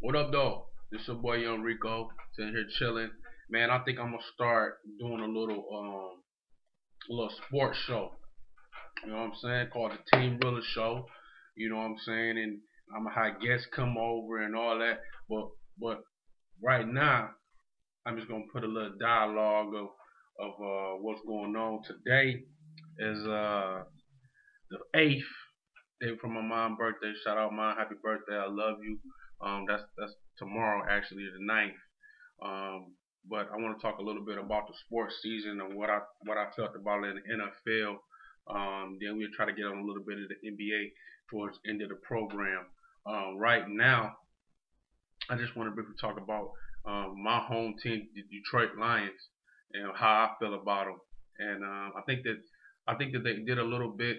What up, though? This your boy Young Rico, sitting here chilling. Man, I think I'm gonna start doing a little sports show. You know what I'm saying? Called the TeamReala show. You know what I'm saying? And I'm gonna have guests come over and all that. But right now, I'm just gonna put a little dialogue of what's going on. Today is the 8th day from my mom's birthday. Shout out mom, happy birthday, I love you. That's tomorrow actually, the 9th. Um, but I want to talk a little bit about the sports season and what I felt about it in the NFL. Then we'll try to get on a little bit of the NBA towards the end of the program. Right now, I just want to briefly talk about my home team, the Detroit Lions, and how I feel about them. And I think that they did a little bit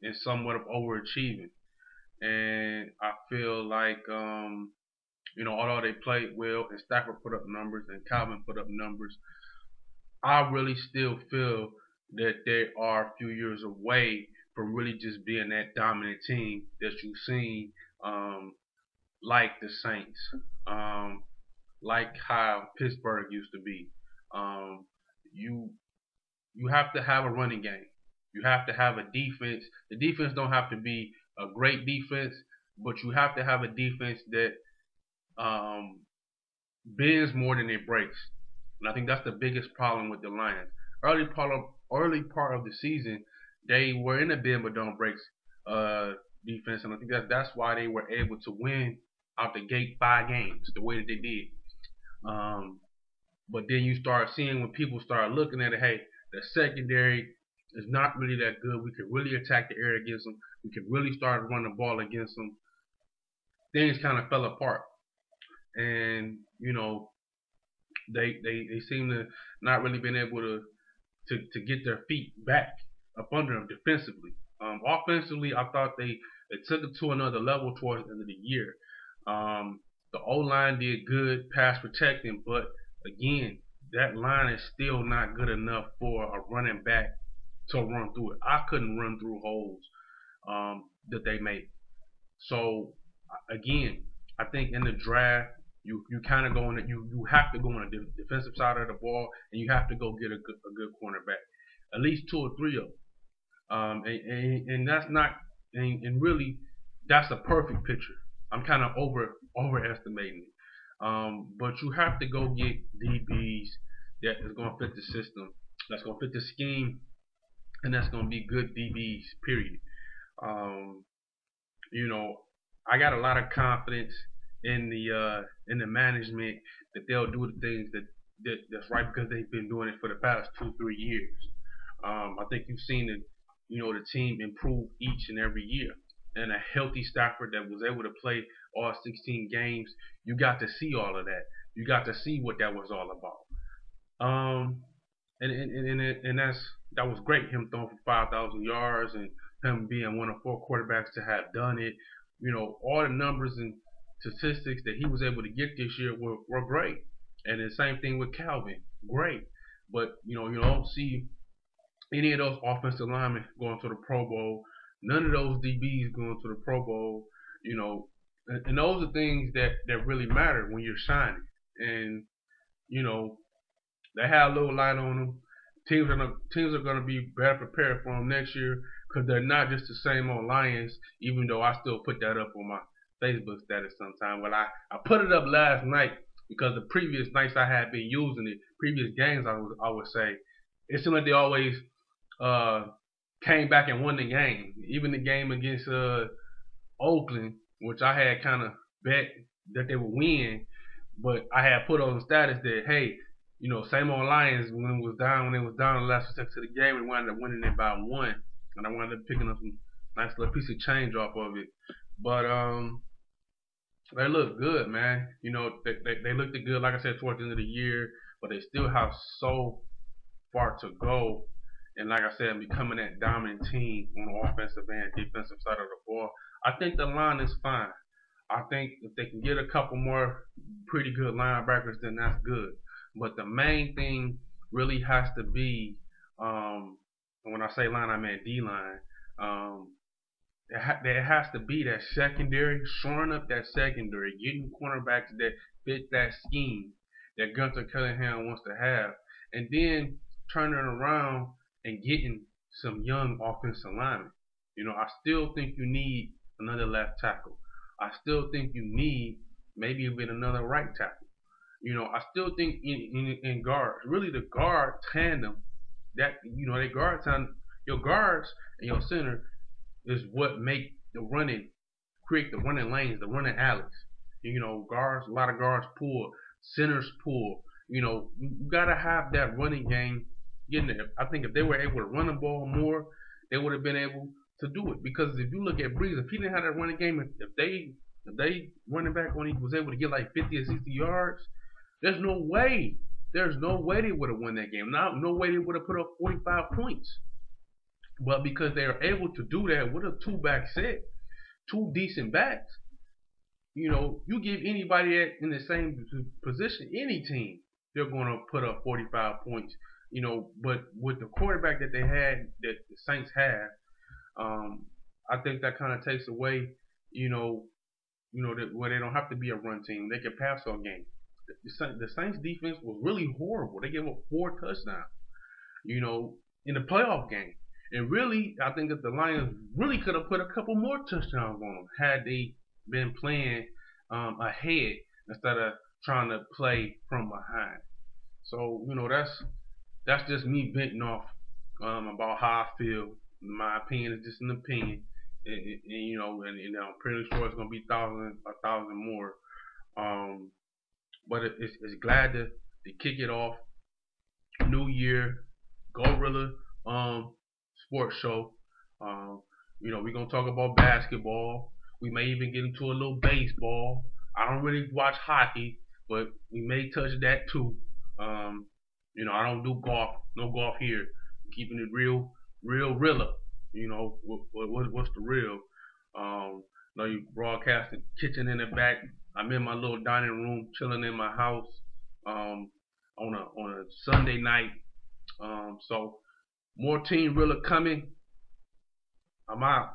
and somewhat of overachieving. And I feel like although they played well and Stafford put up numbers and Calvin put up numbers, I really still feel that they are a few years away from really just being that dominant team that you've seen, like the Saints, um, like how Pittsburgh used to be. Um, you you have to have a running game. You have to have a defense. The defense don't have to be a great defense, but you have to have a defense that um, bends more than it breaks. And I think that's the biggest problem with the Lions. Early part of the season, they were in a bend but don't break uh, defense, and I think that's why they were able to win out the gate 5 games the way that they did. Um, but then you start seeing when people start looking at it, hey, the secondary is not really that good. We could really attack the air against them. We could really start running the ball against them. Things kind of fell apart, and they seem to not really been able to get their feet back up under them defensively. Offensively, I thought they took it to another level towards the end of the year. The O line did good pass protecting, but again, that line is still not good enough for a running back to run through it. I couldn't run through holes that they made. So again, I think in the draft you kind of go on it. You have to go on the defensive side of the ball, and you have to go get a good cornerback, at least two or three of them. And that's not and really that's a perfect picture. I'm kind of overestimating it. But you have to go get DBs that is going to fit the system, that's going to fit the scheme, and that's going to be good DBs. Period. Um, you know, I got a lot of confidence in the management that they'll do the things that's right because they've been doing it for the past 2 3 years. I think you've seen the team improve each and every year, and a healthy Stafford that was able to play all 16 games. You got to see all of that. You got to see what that was all about. And that was great. Him throwing for 5,000 yards and him being one of 4 quarterbacks to have done it. All the numbers and statistics that he was able to get this year were great. And the same thing with Calvin, great. But you don't see any of those offensive linemen going to the Pro Bowl. None of those DBs going to the Pro Bowl. And those are things that really matter when you're shining. And you know they have a little light on them. Teams are gonna be better prepared for them next year because they're not just the same old Lions. Even though I still put that up on my Facebook status sometime. Well, I put it up last night because the previous nights I had been using it, previous games I would say, it seemed like they always uh, came back and won the game. Even the game against Oakland, which I had kind of bet that they would win, but I had put on the status that hey, same old Lions when they was down the last 6 seconds of the game, we wound up winning it by one, and I wound up picking up some nice little piece of change off of it. But they look good, man. They looked good, like I said, towards the end of the year, but they still have so far to go. And like I said, becoming that dominant team on the offensive and defensive side of the ball. I think the line is fine. I think if they can get a couple more pretty good linebackers, then that's good. But the main thing really has to be, and when I say line, I mean D line. Um, there has to be that secondary, shoring up that secondary, getting cornerbacks that fit that scheme that Gunther Cunningham wants to have, and then turning around and getting some young offensive linemen. I still think you need another left tackle. I still think you need maybe even another right tackle. I still think in guards, really the guard tandem, that they guard tandem, your guards and your center is what make the running, create the running lanes, the running alleys. Guards, a lot of guards pull, centers pull. You gotta have that running game getting there. I think if they were able to run the ball more, they would have been able to do it. Because if you look at Breeze, if he didn't have that running game, if they running back when he was able to get like 50 or 60 yards, there's no way. There's no way they would have won that game. No way they would have put up 45 points. But because they are able to do that with a two-back set, two decent backs, you give anybody in the same position, any team, they're going to put up 45 points. But with the quarterback that they had, that the Saints have, I think that kind of takes away, that where they don't have to be a run team. They can pass all game. The Saints defense was really horrible. They gave up 4 touchdowns, in the playoff game. And really, I think that the Lions really could have put a couple more touchdowns on them had they been playing ahead instead of trying to play from behind. So that's just me venting off about how I feel. My opinion is just an opinion, and I'm pretty sure it's gonna be a thousand more. Um, but it's glad to kick it off. New Year, Gorilla sports show. Um, we're gonna talk about basketball. We may even get into a little baseball. I don't really watch hockey, but we may touch that too. Um, I don't do golf. No golf here. Keeping it real realer. What's the real? You broadcasting kitchen in the back. I'm in my little dining room, chilling in my house. On a Sunday night. So more TeamReala coming. I'm out.